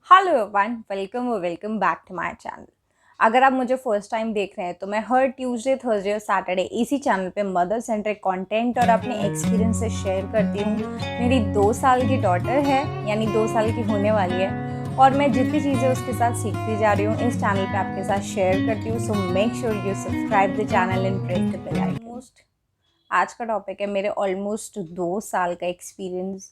Hello everyone, welcome back to my channel. अगर आप मुझे फर्स्ट टाइम देख रहे हैं तो मैं हर ट्यूसडे, थर्सडे और सैटरडे इसी चैनल पे मदर सेंट्रिक कंटेंट और अपने एक्सपीरियंसेस शेयर करती हूँ। मेरी 2 साल की डॉटर है, यानी 2 साल की होने वाली है, और मैं जितनी चीज़ें उसके साथ सीखती जा रही हूँ इस चैनल पे आपके साथ शेयर करती हूँ। So make sure you subscribe the channel and press the bell icon. आज का टॉपिक है मेरे ऑलमोस्ट 2 साल का एक्सपीरियंस।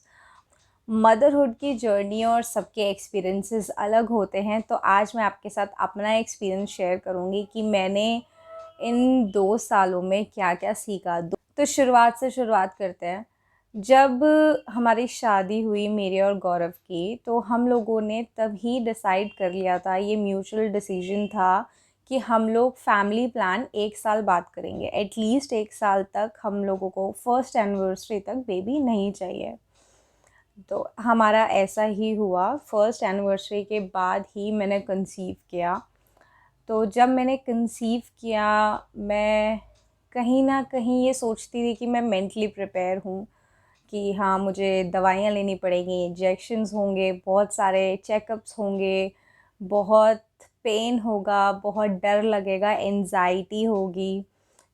मदरहुड की जर्नी और सबके एक्सपीरियंसेस अलग होते हैं, तो आज मैं आपके साथ अपना एक्सपीरियंस शेयर करूँगी कि मैंने इन 2 सालों में क्या क्या सीखा। तो शुरुआत से शुरुआत करते हैं। जब हमारी शादी हुई मेरे और गौरव की, तो हम लोगों ने तभी डिसाइड कर लिया था, ये म्यूचुअल डिसीजन था कि हम लोग फैमिली प्लान 1 साल बाद करेंगे। एटलीस्ट 1 साल तक हम लोगों को फर्स्ट एनिवर्सरी तक बेबी नहीं चाहिए। तो हमारा ऐसा ही हुआ। फर्स्ट एनिवर्सरी के बाद ही मैंने कंसीव किया। तो जब मैंने कंसीव किया, मैं कहीं ना कहीं ये सोचती थी कि मैं मेंटली प्रिपेयर हूँ कि हाँ, मुझे दवाइयाँ लेनी पड़ेंगी, इंजेक्शन्स होंगे, बहुत सारे चेकअप्स होंगे, बहुत पेन होगा, बहुत डर लगेगा, एंजाइटी होगी,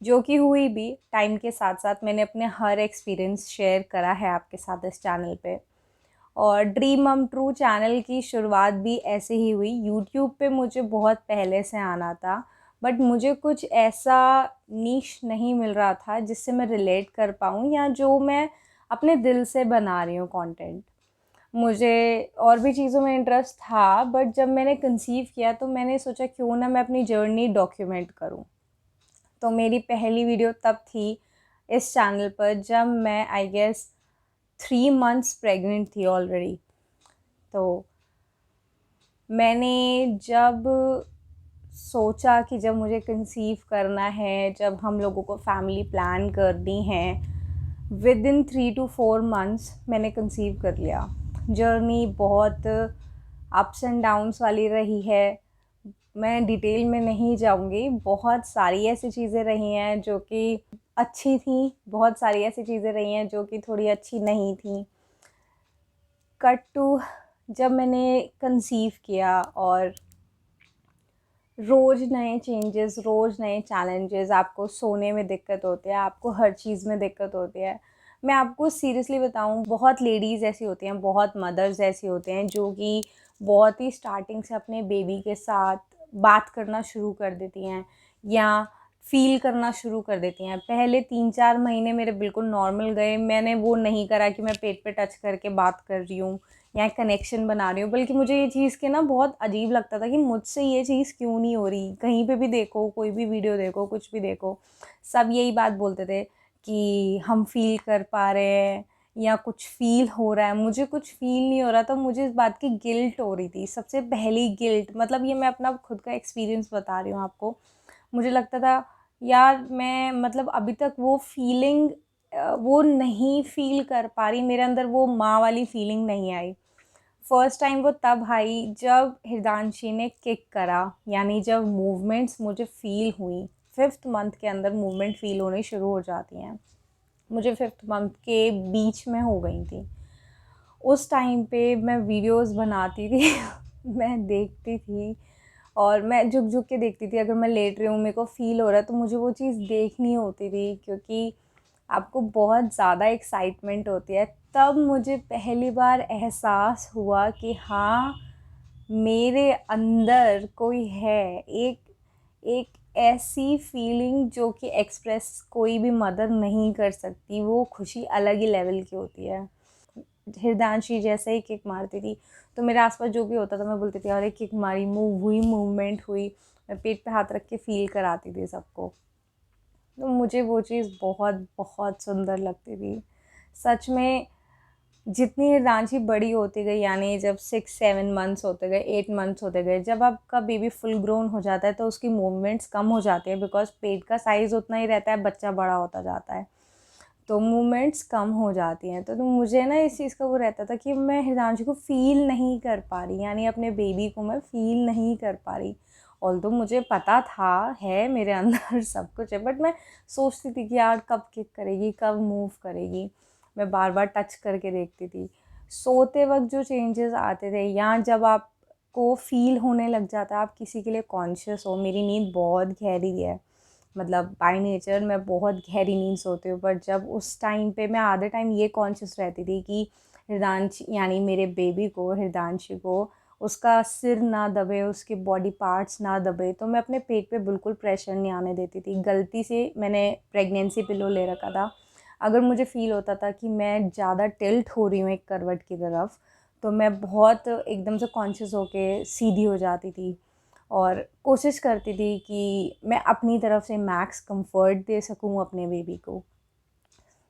जो कि हुई भी। टाइम के साथ साथ मैंने अपने हर एक्सपीरियंस शेयर करा है आपके साथ इस चैनल पे। और ड्रीम मम ट्रू चैनल की शुरुआत भी ऐसे ही हुई। यूट्यूब पे मुझे बहुत पहले से आना था, बट मुझे कुछ ऐसा नीश नहीं मिल रहा था जिससे मैं रिलेट कर पाऊँ, या जो मैं अपने दिल से बना रही हूँ कंटेंट। मुझे और भी चीज़ों में इंटरेस्ट था, बट जब मैंने कंसीव किया तो मैंने सोचा क्यों ना मैं अपनी जर्नी डॉक्यूमेंट करूँ। तो मेरी पहली वीडियो तब थी इस चैनल पर जब मैं आई गेस 3 मंथ्स प्रेग्नेंट थी ऑलरेडी। तो मैंने जब सोचा कि जब मुझे कंसीव करना है, जब हम लोगों को फैमिली प्लान करनी है, विद इन 3 to 4 मंथ्स मैंने कंसीव कर लिया। जर्नी बहुत अप्स एंड डाउन्स वाली रही है। मैं डिटेल में नहीं जाऊंगी। बहुत सारी ऐसी चीज़ें रही हैं जो कि अच्छी थी, बहुत सारी ऐसी चीज़ें रही हैं जो कि थोड़ी अच्छी नहीं थी। कट टू जब मैंने कंसीव किया, और रोज़ नए चेंजेस, रोज़ नए चैलेंजेस, आपको सोने में दिक्कत होती है, आपको हर चीज़ में दिक्कत होती है। मैं आपको सीरियसली बताऊं, बहुत लेडीज़ ऐसी होती हैं, बहुत मदर्स ऐसी होते हैं जो कि बहुत ही स्टार्टिंग से अपने बेबी के साथ बात करना शुरू कर देती हैं, या फ़ील करना शुरू कर देती हैं। पहले 3-4 महीने मेरे बिल्कुल नॉर्मल गए। मैंने वो नहीं करा कि मैं पेट पे टच करके बात कर रही हूँ या कनेक्शन बना रही हूँ, बल्कि मुझे ये चीज़ के ना बहुत अजीब लगता था कि मुझसे ये चीज़ क्यों नहीं हो रही। कहीं पे भी देखो, कोई भी वीडियो देखो, कुछ भी देखो, सब यही बात बोलते थे कि हम फ़ील कर पा रहे हैं या कुछ फ़ील हो रहा है। मुझे कुछ फ़ील नहीं हो रहा था। मुझे इस बात की गिल्ट हो रही थी, सबसे पहली गिल्ट। मतलब ये मैं अपना खुद का एक्सपीरियंस बता रही हूँ आपको। मुझे लगता था यार, मैं मतलब अभी तक वो फीलिंग वो नहीं फ़ील कर पा रही। मेरे अंदर वो माँ वाली फीलिंग नहीं आई। फर्स्ट टाइम वो तब आई जब हृदांशी ने किक करा, यानी जब मूवमेंट्स मुझे फ़ील हुई। 5th मंथ के अंदर मूवमेंट फ़ील होनी शुरू हो जाती हैं। मुझे 5th मंथ के बीच में हो गई थी। उस टाइम पे मैं वीडियोस बनाती थी मैं देखती थी, और मैं झुक झुक के देखती थी। अगर मैं लेट रही हूँ, मेरे को फ़ील हो रहा है, तो मुझे वो चीज़ देखनी होती थी, क्योंकि आपको बहुत ज़्यादा एक्साइटमेंट होती है। तब मुझे पहली बार एहसास हुआ कि हाँ, मेरे अंदर कोई है। एक एक ऐसी फीलिंग जो कि एक्सप्रेस कोई भी मदर नहीं कर सकती। वो खुशी अलग ही लेवल की होती है। हृदांशी जैसे ही किक मारती थी, तो मेरे आसपास जो भी होता था मैं बोलती थी अरे किक मारी, मूव हुई, मूवमेंट हुई। मैं पेट पे हाथ रख के फ़ील कराती थी सबको। तो मुझे वो चीज़ बहुत बहुत सुंदर लगती थी सच में। जितनी रांची बड़ी होती गई, यानी जब 6-7 मंथ्स होते गए, 8 मंथ्स होते गए, जब आपका बेबी फुल ग्रोन हो जाता है तो उसकी मूवमेंट्स कम हो जाती है, बिकॉज पेट का साइज़ उतना ही रहता है, बच्चा बड़ा होता जाता है, तो मूवमेंट्स कम हो जाती हैं। तो मुझे ना इस चीज़ का वो रहता था कि मैं हृदांशी को फ़ील नहीं कर पा रही, यानी अपने बेबी को मैं फ़ील नहीं कर पा रही। ऑल्दो मुझे पता था है मेरे अंदर सब कुछ है, बट मैं सोचती थी कि यार कब किक करेगी, कब मूव करेगी। मैं बार बार टच करके देखती थी। सोते वक्त जो चेंजेस आते थे, या जब आप आपको फ़ील होने लग जाता है, आप किसी के लिए कॉन्शियस हो। मेरी नींद बहुत गहरी है, मतलब बाय नेचर मैं बहुत गहरी नींद सोती हूँ, पर जब उस टाइम पे मैं आधे टाइम ये कॉन्शियस रहती थी कि हृदांश यानी मेरे बेबी को, हृदांशी को, उसका सिर ना दबे, उसके बॉडी पार्ट्स ना दबे, तो मैं अपने पेट पे बिल्कुल प्रेशर नहीं आने देती थी। गलती से मैंने प्रेगनेंसी पिलो ले रखा था। अगर मुझे फ़ील होता था कि मैं ज़्यादा टिल्ट हो रही हूँ एक करवट की तरफ, तो मैं बहुत एकदम से कॉन्शियस होके सीधी हो जाती थी और कोशिश करती थी कि मैं अपनी तरफ से मैक्स कंफर्ट दे सकूँ अपने बेबी को।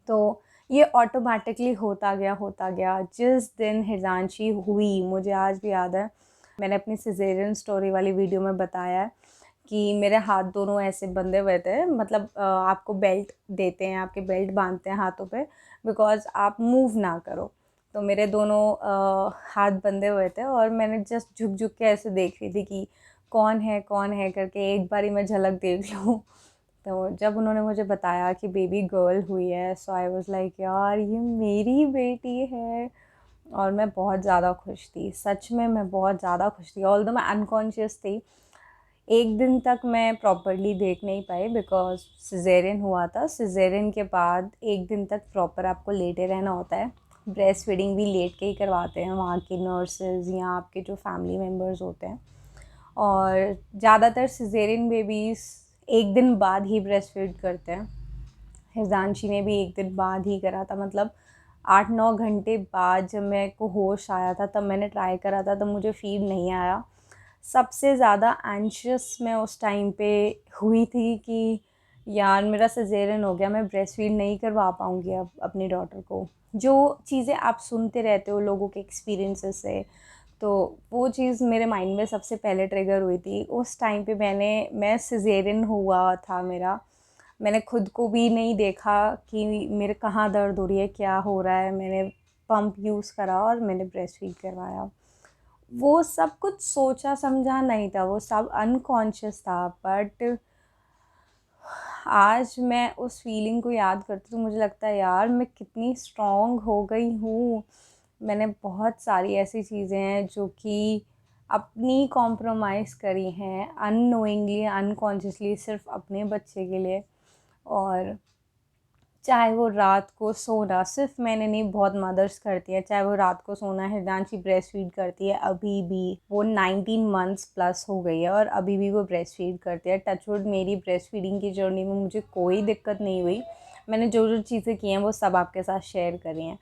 तो ये ऑटोमेटिकली होता गया। जिस दिन हिजांशी हुई, मुझे आज भी याद है, मैंने अपनी सिजेरियन स्टोरी वाली वीडियो में बताया है कि मेरे हाथ दोनों ऐसे बंधे हुए थे, मतलब आपको बेल्ट देते हैं, आपके बेल्ट बांधते हैं हाथों पे, बिकॉज़ आप मूव ना करो। तो मेरे दोनों हाथ बंधे हुए थे और मैंने जस्ट झुक झुक के ऐसे देख रही थी कि कौन है करके, एक बारी मैं झलक देख लूँ। तो जब उन्होंने मुझे बताया कि बेबी गर्ल हुई है, सो आई वाज़ लाइक यार ये मेरी बेटी है। और मैं बहुत ज़्यादा खुश थी, सच में मैं बहुत ज़्यादा खुश थी। ऑल्दो मैं अनकॉन्शियस थी, एक दिन तक मैं प्रॉपरली देख नहीं पाई बिकॉज़ सिज़ेरियन हुआ था। सिज़ेरियन के बाद एक दिन तक प्रॉपर आपको लेटे रहना होता है। ब्रेस्ट फीडिंग भी लेट के ही करवाते हैं वहाँ की नर्सेज़ या आपके जो फैमिली मेम्बर्स होते हैं। और ज़्यादातर सिज़ेरियन बेबीज़ एक दिन बाद ही ब्रेस्ट फीड करते हैं। हिज़ांशी ने भी एक दिन बाद ही करा था, मतलब 8-9 घंटे बाद जब मेरे को होश आया था तब मैंने ट्राई करा था, तब मुझे फ़ीड नहीं आया। सबसे ज़्यादा एंशियस मैं उस टाइम पे हुई थी कि यार मेरा सिज़ेरियन हो गया, मैं ब्रेस्ट फीड नहीं करवा पाऊँगी अब अपनी डॉटर को। जो चीज़ें आप सुनते रहते हो लोगों के एक्सपीरियंसेस से, तो वो चीज़ मेरे माइंड में सबसे पहले ट्रिगर हुई थी। उस टाइम पे मैं सिज़ेरियन हुआ था मेरा, मैंने खुद को भी नहीं देखा कि मेरे कहाँ दर्द हो रही है, क्या हो रहा है। मैंने पंप यूज़ करा और मैंने ब्रेस्ट फीड करवाया। वो सब कुछ सोचा समझा नहीं था, वो सब अनकॉन्शियस था, बट आज मैं उस फीलिंग को याद करती हूँ तो मुझे लगता है यार मैं कितनी स्ट्रॉन्ग हो गई हूँ। मैंने बहुत सारी ऐसी चीज़ें हैं जो कि अपनी कॉम्प्रोमाइज़ करी हैं अननोइंगली, अनकॉन्शियसली, सिर्फ़ अपने बच्चे के लिए। और चाहे वो रात को सोना, सिर्फ मैंने नहीं, बहुत मदर्स करती हैं, चाहे वो रात को सोना है। हिरदांशी ब्रेस्ट फीड करती है अभी भी, वो 19 मंथ्स प्लस हो गई है और अभी भी वो ब्रेस्ट फीड करती है। टचवुड मेरी ब्रेस्ट फीडिंग की जर्नी में मुझे कोई दिक्कत नहीं हुई। मैंने जो जो चीज़ें की हैं वो सब आपके साथ शेयर करी हैं।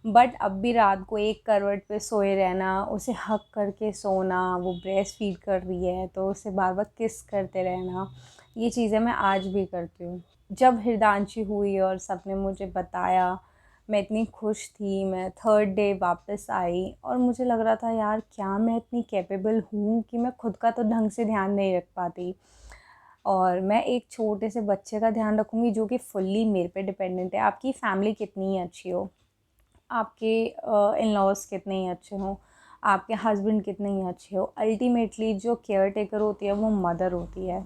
बट अब भी रात को एक करवट पे सोए रहना, उसे हग करके सोना, वो ब्रेस्ट फीड कर रही है तो उसे बार बार किस करते रहना, ये चीज़ें मैं आज भी करती हूँ। जब हृदांशी हुई और सबने मुझे बताया, मैं इतनी खुश थी। मैं थर्ड डे वापस आई और मुझे लग रहा था यार क्या मैं इतनी कैपेबल हूँ कि मैं खुद का तो ढंग से ध्यान नहीं रख पाती, और मैं एक छोटे से बच्चे का ध्यान रखूँगी जो कि फुल्ली मेरे पे डिपेंडेंट है। आपकी फ़ैमिली कितनी ही अच्छी हो, आपके इन लॉज़ कितने ही अच्छे हों, आपके हस्बैंड कितने ही अच्छे हो, अल्टीमेटली जो केयर टेकर होती है वो मदर होती है।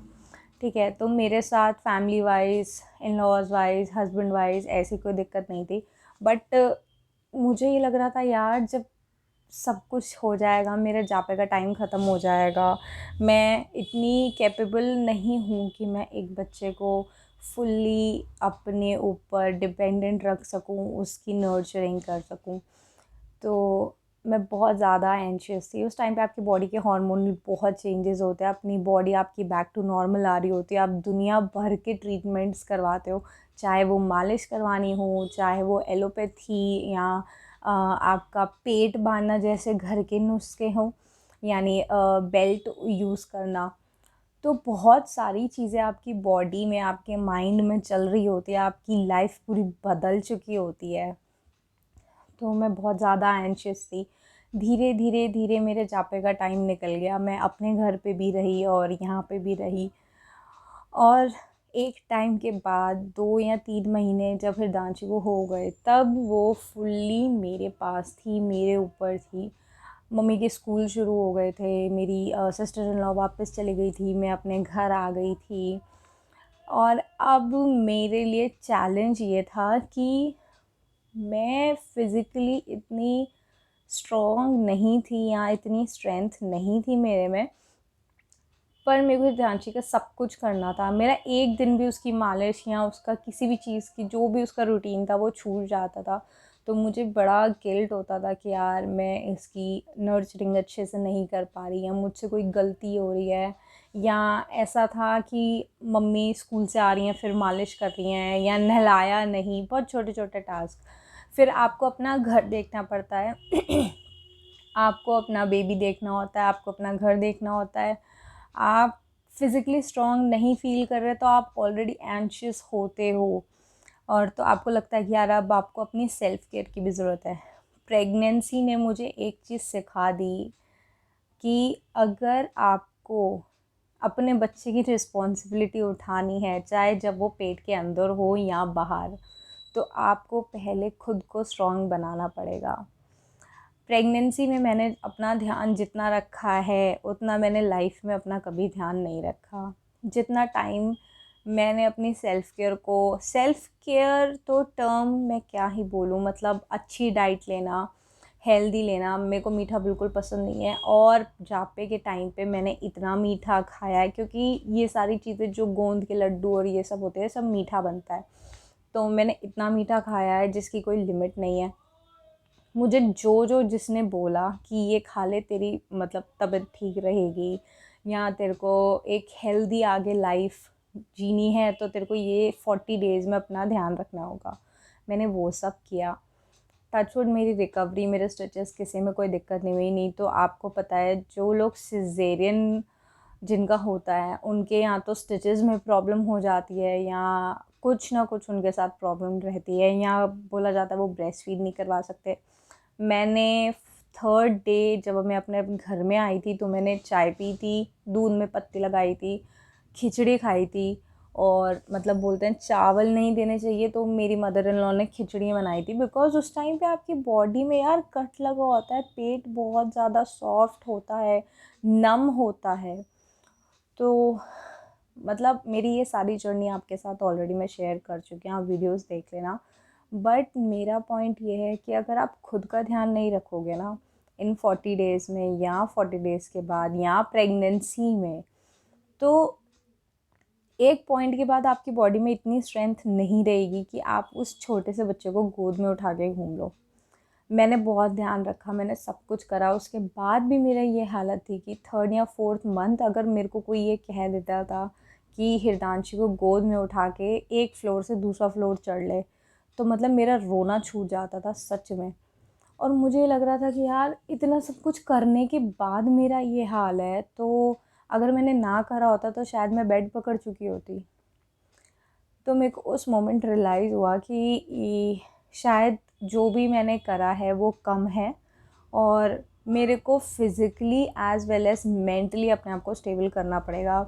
ठीक है, तो मेरे साथ family wise, in laws wise, husband wise ऐसी कोई दिक्कत नहीं थी। बट मुझे ये लग रहा था यार जब सब कुछ हो जाएगा, मेरे जापे का टाइम ख़त्म हो जाएगा, मैं इतनी कैपेबल नहीं हूँ कि मैं एक बच्चे को फुल्ली अपने ऊपर डिपेंडेंट रख सकूँ, उसकी नर्चरिंग कर सकूँ। तो मैं बहुत ज़्यादा एंशियस थी। उस टाइम पे आपकी बॉडी के हार्मोन बहुत चेंजेस होते हैं, अपनी बॉडी आपकी बैक टू नॉर्मल आ रही होती है, आप दुनिया भर के ट्रीटमेंट्स करवाते हो, चाहे वो मालिश करवानी हो, चाहे वो एलोपैथी या आपका पेट बाँधना जैसे घर के नुस्खे हों, यानी बेल्ट यूज़ करना। तो बहुत सारी चीज़ें आपकी बॉडी में, आपके माइंड में चल रही होती है, आपकी लाइफ पूरी बदल चुकी होती है। तो मैं बहुत ज़्यादा एंशियस थी। धीरे मेरे जापे का टाइम निकल गया, मैं अपने घर पे भी रही और यहाँ पे भी रही। और एक टाइम के बाद 2 या 3 महीने जब हृदांशी को हो गए, तब वो फुल्ली मेरे पास थी, मेरे ऊपर थी। मम्मी के स्कूल शुरू हो गए थे, मेरी सिस्टर इन लॉ वापस चली गई थी, मैं अपने घर आ गई थी। और अब मेरे लिए चैलेंज ये था कि मैं फ़िज़िकली इतनी स्ट्रॉन्ग नहीं थी या इतनी स्ट्रेंथ नहीं थी मेरे में, पर मेरे को हिरदांशी का सब कुछ करना था। मेरा एक दिन भी उसकी मालिश या उसका किसी भी चीज़ की जो भी उसका रूटीन था वो छूट जाता था, तो मुझे बड़ा गिल्ट होता था कि यार मैं इसकी नर्चरिंग अच्छे से नहीं कर पा रही, या मुझसे कोई गलती हो रही है, या ऐसा था कि मम्मी स्कूल से आ रही हैं फिर मालिश कर रही हैं, या नहलाया नहीं, बहुत छोटे छोटे टास्क। फिर आपको अपना घर देखना पड़ता है आपको अपना बेबी देखना होता है, आपको अपना घर देखना होता है। आप फिज़िकली स्ट्रॉन्ग नहीं फ़ील कर रहे तो आप ऑलरेडी एंशियस होते हो, और तो आपको लगता है कि यार अब आपको अपनी सेल्फ़ केयर की भी ज़रूरत है। प्रेगनेंसी ने मुझे एक चीज़ सिखा दी कि अगर आपको अपने बच्चे की रिस्पॉन्सिबिलिटी उठानी है, चाहे जब वो पेट के अंदर हो या बाहर, तो आपको पहले खुद को स्ट्रॉन्ग बनाना पड़ेगा। प्रेगनेंसी में मैंने अपना ध्यान जितना रखा है उतना मैंने लाइफ में अपना कभी ध्यान नहीं रखा। जितना टाइम मैंने अपनी सेल्फ़ केयर तो टर्म मैं क्या ही बोलूँ, मतलब अच्छी डाइट लेना, हेल्दी लेना। मेरे को मीठा बिल्कुल पसंद नहीं है, और जापे के टाइम पे मैंने इतना मीठा खाया है, क्योंकि ये सारी चीज़ें जो गोंद के लड्डू और ये सब होते हैं सब मीठा बनता है, तो मैंने इतना मीठा खाया है जिसकी कोई लिमिट नहीं है। मुझे जो जिसने बोला कि ये खा ले तेरी मतलब तबीयत ठीक रहेगी, या तेरे को एक हेल्दी आगे लाइफ जीनी है, तो तेरे को ये 40 डेज़ में अपना ध्यान रखना होगा, मैंने वो सब किया। टचवुड मेरी रिकवरी, मेरे स्टिचेस किसी में कोई दिक्कत नहीं हुई। नहीं तो आपको पता है जो लोग सिजेरियन जिनका होता है उनके यहाँ तो स्टिचेस में प्रॉब्लम हो जाती है, या कुछ ना कुछ उनके साथ प्रॉब्लम रहती है, या बोला जाता है वो ब्रेस्ट फीड नहीं करवा सकते। मैंने थर्ड डे जब मैं अपने घर में आई थी तो मैंने चाय पी थी, दूध में पत्ती लगाई थी, खिचड़ी खाई थी, और मतलब बोलते हैं चावल नहीं देने चाहिए, तो मेरी मदर इन लॉ ने खिचड़ी बनाई थी। बिकॉज़ उस टाइम पे आपकी बॉडी में यार कट लगा होता है, पेट बहुत ज़्यादा सॉफ्ट होता है, नम होता है। तो मतलब मेरी ये सारी जर्नी आपके साथ ऑलरेडी मैं शेयर कर चुकी हूँ, आप वीडियोस देख लेना। बट मेरा पॉइंट ये है कि अगर आप खुद का ध्यान नहीं रखोगे ना इन 40 डेज़ में, या 40 डेज़ के बाद, या प्रेगनेंसी में, तो एक पॉइंट के बाद आपकी बॉडी में इतनी स्ट्रेंथ नहीं रहेगी कि आप उस छोटे से बच्चे को गोद में उठा के घूम लो। मैंने बहुत ध्यान रखा, मैंने सब कुछ करा, उसके बाद भी मेरा ये हालत थी कि थर्ड या फोर्थ मंथ अगर मेरे को कोई ये कह देता था कि हिरदांशी को गोद में उठा के एक फ्लोर से दूसरा फ्लोर चढ़ ले, तो मतलब मेरा रोना छूट जाता था सच में। और मुझे लग रहा था कि यार इतना सब कुछ करने के बाद मेरा ये हाल है, तो अगर मैंने ना करा होता तो शायद मैं बेड पकड़ चुकी होती। तो मेरे को उस मोमेंट रियलाइज़ हुआ कि शायद जो भी मैंने करा है वो कम है, और मेरे को physically as well as mentally अपने आप को स्टेबल करना पड़ेगा।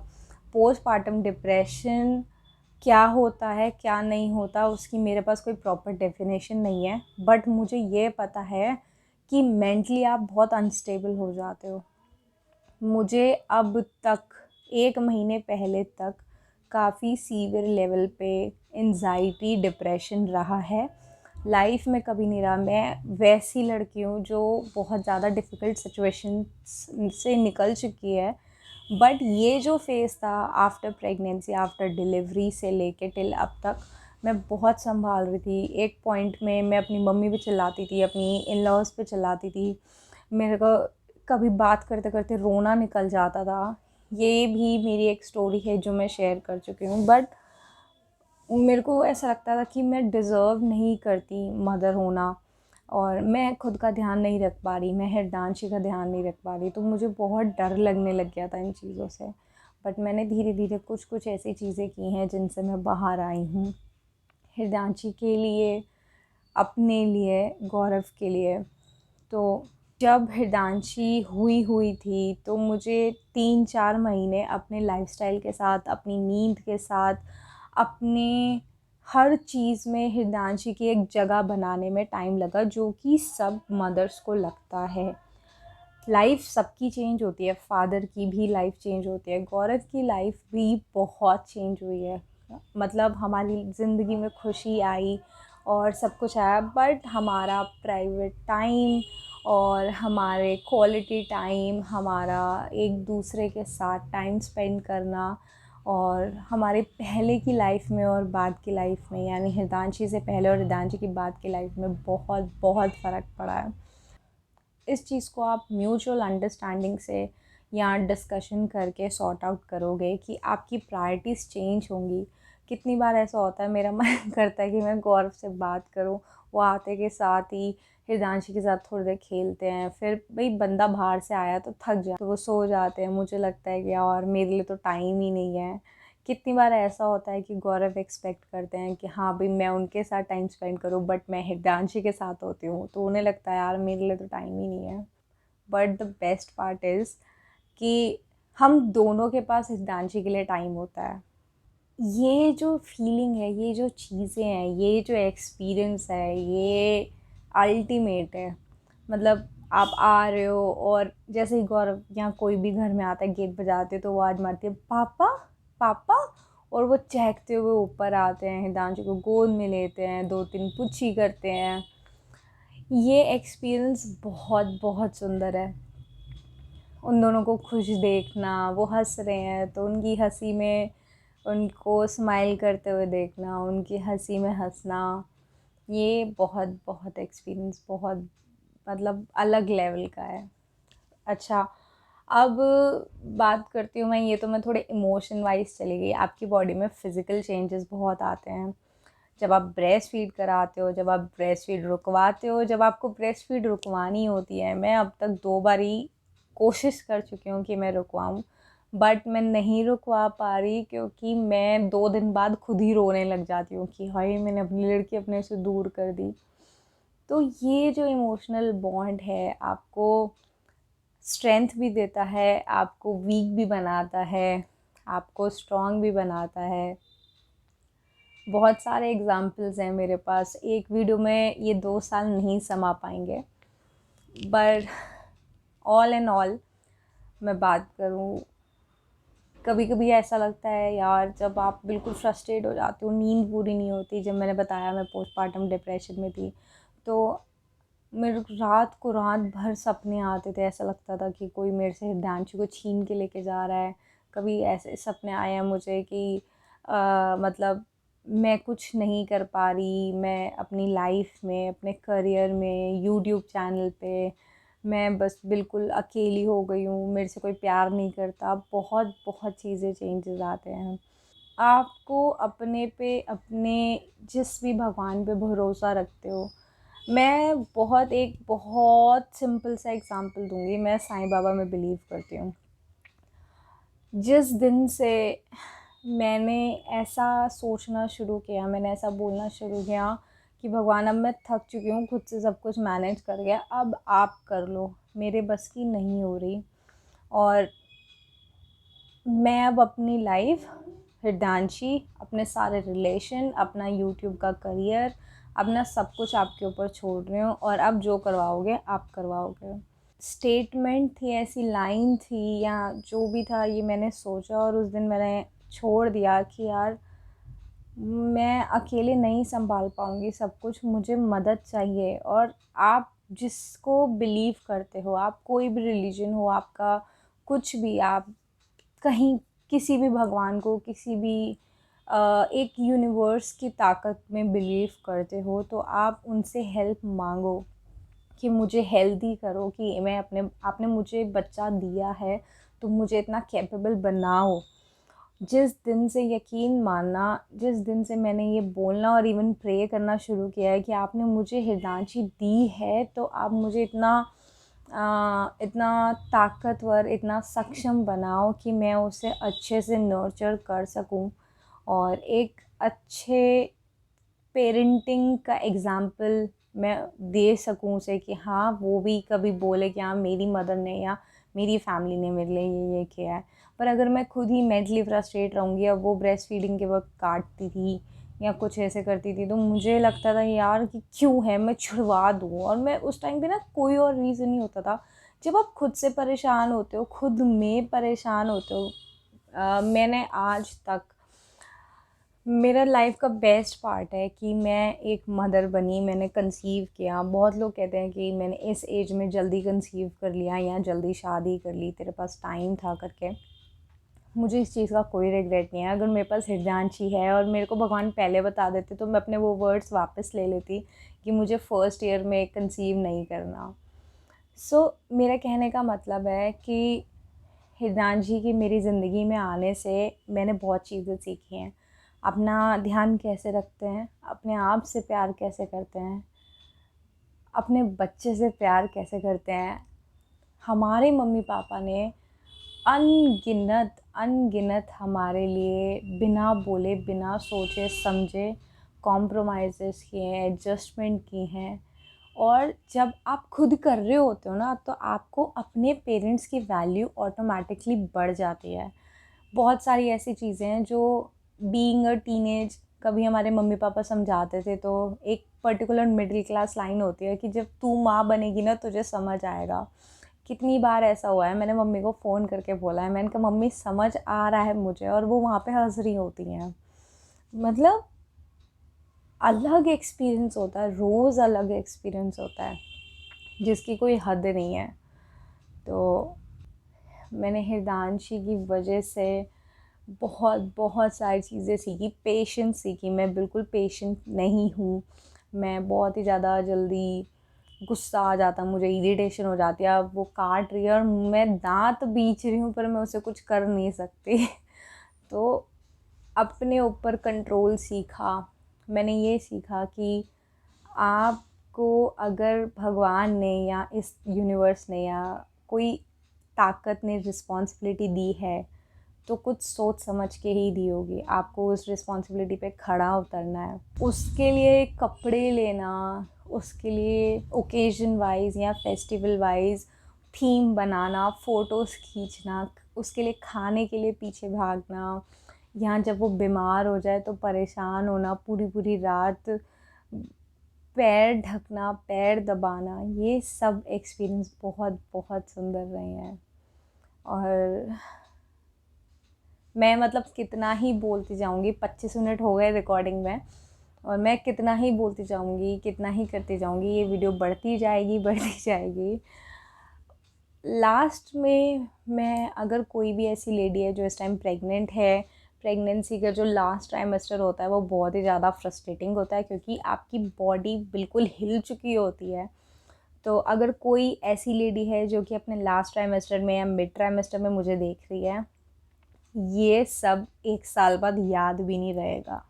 पोस्टपार्टम डिप्रेशन क्या होता है, क्या नहीं होता, उसकी मेरे पास कोई प्रॉपर डेफिनेशन नहीं है, बट मुझे ये पता है कि मेंटली आप बहुत अनस्टेबल हो जाते हो। मुझे अब तक 1 महीने पहले तक काफ़ी सीवियर लेवल पे एंजाइटी, डिप्रेशन रहा है। लाइफ में कभी नहीं रहा। मैं वैसी लड़की हूँ जो बहुत ज़्यादा डिफ़िकल्ट सिचुएशन से निकल चुकी है, बट ये जो फ़ेज़ था आफ्टर प्रेगनेंसी, आफ्टर डिलीवरी से लेके टिल अब तक, मैं बहुत संभाल रही थी। एक पॉइंट में मैं अपनी मम्मी पे चिल्लाती थी, अपनी इन लॉज़ पे चिल्लाती थी। मेरे को कभी बात करते करते रोना निकल जाता था। ये भी मेरी एक स्टोरी है जो मैं शेयर कर चुकी हूँ, बट मेरे को ऐसा लगता था कि मैं डिज़र्व नहीं करती मदर होना, और मैं खुद का ध्यान नहीं रख पा रही, मैं हिरदांशी का ध्यान नहीं रख पा रही, तो मुझे बहुत डर लगने लग गया था इन चीज़ों से। बट मैंने धीरे धीरे कुछ कुछ ऐसी चीज़ें की हैं जिनसे मैं बाहर आई हूँ, हिरदांशी के लिए, अपने लिए, गौरव के लिए। तो जब हिरदांशी हुई थी तो मुझे 3-4 महीने अपने लाइफ़स्टाइल के साथ, अपनी नींद के साथ, अपने हर चीज़ में हिरदांशी की एक जगह बनाने में टाइम लगा, जो कि सब मदर्स को लगता है। लाइफ़ सबकी चेंज होती है, फ़ादर की भी लाइफ़ चेंज होती है, गौरव की लाइफ़ भी बहुत चेंज हुई है। मतलब हमारी ज़िंदगी में खुशी आई और सब कुछ आया, बट हमारा प्राइवेट टाइम और हमारे क्वालिटी टाइम, हमारा एक दूसरे के साथ टाइम स्पेंड करना, और हमारे पहले की लाइफ में और बाद की लाइफ में, यानी हिरदांशी से पहले और हिरदांशी की बाद की लाइफ में बहुत बहुत फ़र्क पड़ा है। इस चीज़ को आप म्यूचुअल अंडरस्टैंडिंग से या डिस्कशन करके सॉर्ट आउट करोगे कि आपकी प्रायोरिटीज़ चेंज होंगी। कितनी बार ऐसा होता है, मेरा मन करता है कि मैं गौरव से बात करूं, वो आते के साथ ही हिरदांशी के साथ थोड़ी देर खेलते हैं, फिर भाई बंदा बाहर से आया तो थक जाए तो वो सो जाते हैं, मुझे लगता है कि यार मेरे लिए तो टाइम ही नहीं है। कितनी बार ऐसा होता है कि गौरव एक्सपेक्ट करते हैं कि हाँ भाई मैं उनके साथ टाइम स्पेंड करूँ, बट मैं हिरदांशी के साथ होती हूँ तो उन्हें लगता है यार मेरे लिए तो टाइम ही नहीं है। But the best part is कि हम दोनों के पास हिरदांशी के लिए टाइम होता है। ये जो फीलिंग है, ये जो चीज़ें हैं, ये जो एक्सपीरियंस है, ये अल्टीमेट है। मतलब आप आ रहे हो और जैसे ही गौरव यहाँ कोई भी घर में आता है, गेट बजाते तो वो आवाज़ मारती है पापा पापा, और वो चहकते हुए ऊपर आते हैं, हिरदांशी को गोद में लेते हैं, 2-3 पुच्छी करते हैं। ये एक्सपीरियंस बहुत बहुत सुंदर है। उन दोनों को खुश देखना, वो हंस रहे हैं तो उनकी हंसी में उनको स्माइल करते हुए देखना, उनकी हंसी में हंसना, ये बहुत बहुत एक्सपीरियंस बहुत मतलब अलग लेवल का है। अच्छा, अब बात करती हूँ मैं, ये तो मैं थोड़े इमोशन वाइज चली गई। आपकी बॉडी में फ़िज़िकल चेंजेस बहुत आते हैं जब आप ब्रेस्ट फीड कराते हो, जब आप ब्रेस्ट फीड रुकवाते हो, जब आपको ब्रेस्ट फीड रुकवानी होती है। मैं अब तक 2 बारी कोशिश कर चुकी हूँ कि मैं रुकवाऊँ, बट मैं नहीं रुकवा पा रही क्योंकि मैं 2 दिन बाद खुद ही रोने लग जाती हूँ कि हाय मैंने अपनी लड़की अपने से दूर कर दी। तो ये जो इमोशनल बॉन्ड है आपको स्ट्रेंथ भी देता है, आपको वीक भी बनाता है, आपको स्ट्रॉन्ग भी बनाता है। बहुत सारे एग्ज़ाम्पल्स हैं मेरे पास, एक वीडियो में ये 2 साल नहीं समा पाएंगे। बट ऑल एंड ऑल मैं बात करूँ, कभी कभी ऐसा लगता है यार जब आप बिल्कुल फ्रस्ट्रेट हो जाते हो, नींद पूरी नहीं होती। जब मैंने बताया मैं पोस्टमार्टम डिप्रेशन में थी, तो मेरे रात को रात भर सपने आते थे। ऐसा लगता था कि कोई मेरे से हिरदांशी को छीन के लेके जा रहा है। कभी ऐसे सपने आए हैं मुझे कि मतलब मैं कुछ नहीं कर पा रही, मैं अपनी लाइफ में, अपने करियर में, यूट्यूब चैनल पे मैं बस बिल्कुल अकेली हो गई हूँ, मेरे से कोई प्यार नहीं करता। बहुत बहुत चीज़ें चेंजेस आते हैं। आपको अपने पे, अपने जिस भी भगवान पे भरोसा रखते हो, मैं एक बहुत सिंपल सा एग्ज़ाम्पल दूँगी। मैं साईं बाबा में बिलीव करती हूँ। जिस दिन से मैंने ऐसा सोचना शुरू किया, मैंने ऐसा बोलना शुरू किया कि भगवान अब मैं थक चुकी हूँ, खुद से सब कुछ मैनेज कर गया, अब आप कर लो, मेरे बस की नहीं हो रही। और मैं अब अपनी लाइफ, हिरदांशी, अपने सारे रिलेशन, अपना यूट्यूब का करियर, अपना सब कुछ आपके ऊपर छोड़ रही हूँ, और अब जो करवाओगे आप करवाओगे। स्टेटमेंट थी, ऐसी लाइन थी या जो भी था, ये मैंने सोचा और उस दिन मैंने छोड़ दिया कि यार मैं अकेले नहीं संभाल पाऊँगी सब कुछ, मुझे मदद चाहिए। और आप जिसको बिलीव करते हो, आप कोई भी रिलीजन हो आपका, कुछ भी, आप कहीं किसी भी भगवान को, किसी भी एक यूनिवर्स की ताकत में बिलीव करते हो, तो आप उनसे हेल्प मांगो कि मुझे हेल्दी करो, कि मैं अपने, आपने मुझे बच्चा दिया है तो मुझे इतना कैपेबल बनाओ। जिस दिन से यकीन मानना, जिस दिन से मैंने ये बोलना और इवन प्रे करना शुरू किया है कि आपने मुझे हिरदांशी दी है तो आप मुझे इतना ताकतवर, इतना सक्षम बनाओ कि मैं उसे अच्छे से नर्चर कर सकूं, और एक अच्छे पेरेंटिंग का एग्ज़ाम्पल मैं दे सकूं उसे, कि हाँ वो भी कभी बोले कि हाँ मेरी मदर ने या मेरी फैमिली ने मेरे लिए ये किया है। पर अगर मैं खुद ही मेंटली फ्रस्ट्रेट रहूँगी, अब वो ब्रेस्ट फीडिंग के वक्त काटती थी या कुछ ऐसे करती थी, तो मुझे लगता था यार कि क्यों है, मैं छुड़वा दूँ। और मैं उस टाइम पे ना, कोई और रीज़न नहीं होता था। जब आप खुद से परेशान होते हो, खुद में परेशान होते हो, मैंने आज तक मेरा लाइफ का बेस्ट पार्ट है कि मैं एक मदर बनी, मैंने कंसीव किया। बहुत लोग कहते हैं कि मैंने इस एज में जल्दी कंसीव कर लिया या जल्दी शादी कर ली, तेरे पास टाइम था करके। मुझे इस चीज़ का कोई रिग्रेट नहीं है। अगर मेरे पास हृदयांशी है और मेरे को भगवान पहले बता देते तो मैं अपने वो वर्ड्स वापस ले लेती कि मुझे फर्स्ट ईयर में कंसीव नहीं करना। मेरा कहने का मतलब है कि हृदयांशी की मेरी ज़िंदगी में आने से मैंने बहुत चीज़ें सीखी हैं। अपना ध्यान कैसे रखते हैं, अपने आप से प्यार कैसे करते हैं, अपने बच्चे से प्यार कैसे करते हैं। हमारे मम्मी पापा ने अनगिनत हमारे लिए बिना बोले, बिना सोचे समझे कॉम्प्रोमाइज़ेस किए हैं, एडजस्टमेंट की हैं। और जब आप खुद कर रहे होते हो ना, तो आपको अपने पेरेंट्स की वैल्यू ऑटोमेटिकली बढ़ जाती है। बहुत सारी ऐसी चीज़ें हैं जो बीइंग अ टीनेज कभी हमारे मम्मी पापा समझाते थे। तो एक पर्टिकुलर मिडिल क्लास लाइन होती है कि जब तू माँ बनेगी ना तुझे समझ आएगा। कितनी बार ऐसा हुआ है, मैंने मम्मी को फ़ोन करके बोला है, मैंने कहा मम्मी समझ आ रहा है मुझे, और वो वहाँ पे हंस रही होती हैं। मतलब अलग एक्सपीरियंस होता है, रोज़ अलग एक्सपीरियंस होता है जिसकी कोई हद नहीं है। तो मैंने हृदयांशी की वजह से बहुत बहुत सारी चीज़ें सीखी। पेशेंस सीखी। मैं बिल्कुल पेशेंट नहीं हूँ। मैं बहुत ही ज़्यादा जल्दी गुस्सा आ जाता, मुझे इरिटेशन हो जाती है। अब वो काट रही है और मैं दांत बीच रही हूँ पर मैं उसे कुछ कर नहीं सकती। तो अपने ऊपर कंट्रोल सीखा। मैंने ये सीखा कि आपको अगर भगवान ने या इस यूनिवर्स ने या कोई ताकत ने रिस्पॉन्सिबिलिटी दी है तो कुछ सोच समझ के ही दी होगी। आपको उस रिस्पॉन्सिबिलिटी पे खड़ा उतरना है। उसके लिए कपड़े लेना, उसके लिए ओकेजन वाइज या फेस्टिवल वाइज थीम बनाना, फ़ोटोज़ खींचना, उसके लिए खाने के लिए पीछे भागना, यहाँ जब वो बीमार हो जाए तो परेशान होना, पूरी पूरी रात पैर ढकना, पैर दबाना, ये सब एक्सपीरियंस बहुत बहुत सुंदर रहे हैं। और मैं मतलब कितना ही बोलती जाऊँगी, 25 मिनट हो गए रिकॉर्डिंग में, और मैं कितना ही बोलती जाऊँगी, कितना ही करती जाऊँगी, ये वीडियो बढ़ती जाएगी बढ़ती जाएगी। लास्ट में मैं, अगर कोई भी ऐसी लेडी है जो इस टाइम प्रेग्नेंट है, प्रेगनेंसी का जो लास्ट ट्राइमेस्टर होता है वो बहुत ही ज़्यादा फ्रस्ट्रेटिंग होता है क्योंकि आपकी बॉडी बिल्कुल हिल चुकी होती है। तो अगर कोई ऐसी लेडी है जो कि अपने लास्ट ट्राइमेस्टर में या मिड ट्राइमेस्टर में मुझे देख रही है, ये सब 1 साल बाद याद भी नहीं रहेगा।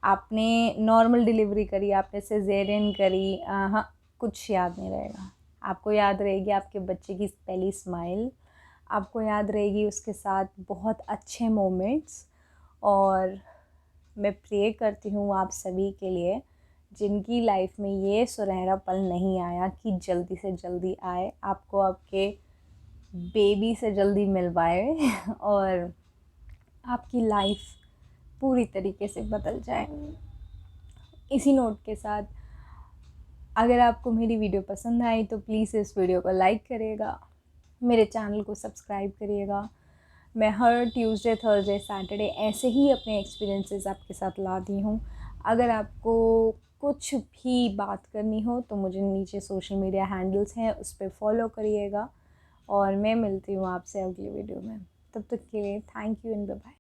आपने नॉर्मल डिलीवरी करी, आपने सिज़ेरियन करी, हाँ, कुछ याद नहीं रहेगा। आपको याद रहेगी आपके बच्चे की पहली स्माइल, आपको याद रहेगी उसके साथ बहुत अच्छे मोमेंट्स। और मैं प्रे करती हूँ आप सभी के लिए जिनकी लाइफ में ये सुनहरा पल नहीं आया कि जल्दी से जल्दी आए, आपको आपके बेबी से जल्दी मिलवाए और आपकी लाइफ पूरी तरीके से बदल जाए। इसी नोट के साथ, अगर आपको मेरी वीडियो पसंद आई तो प्लीज़ इस वीडियो को लाइक करिएगा, मेरे चैनल को सब्सक्राइब करिएगा। मैं हर ट्यूसडे, थर्सडे, सैटरडे ऐसे ही अपने एक्सपीरियंसेस आपके साथ लाती हूँ। अगर आपको कुछ भी बात करनी हो तो मुझे नीचे सोशल मीडिया हैंडल्स हैं, उस पर फॉलो करिएगा। और मैं मिलती हूँ आपसे अगली वीडियो में। तब तक के लिए thank you and bye bye.